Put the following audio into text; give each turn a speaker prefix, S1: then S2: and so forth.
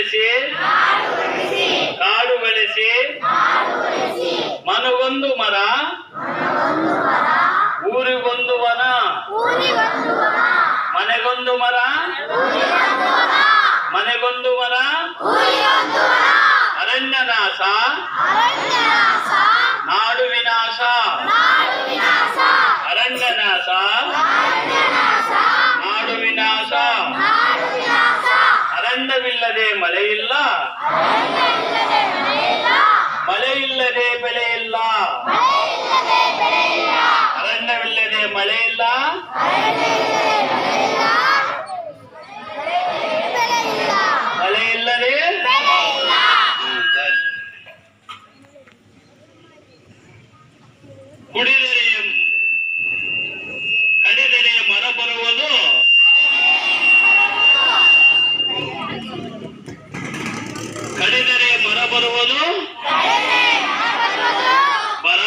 S1: ಬೆಳೆಸಿ ಕಾಡು ಬೆಳೆಸಿ ಮನಗೊಂದು ಮರ ಊರಿಗೊಂದು ವನ ಮನೆಗೊಂದು ಮರ ಮನೆಗೊಂದು ವನ ಅರಣ್ಯನಾಶ ನಾಡು ವಿನಾಶ ಅರಣ್ಯನಾಶ ನಾಡು ವಿನಾಶ ಅರಣ್ಯವಿಲ್ಲದೆ ಮಳೆ ಇಲ್ಲ ಮಳೆ ಇಲ್ಲದೆ ಬೆಳೆ ಇಲ್ಲ ಅರಣ್ಯವಿಲ್ಲದೆ ಮಳೆ ಇಲ್ಲ ಮಳೆ ಇಲ್ಲದೆ ಕುಡಿದರೆ ಕಡಿದರೆ ಮರ ಬರುವುದು ಕಡಿದರೆ ಮರ ಬರುವುದು ಬರ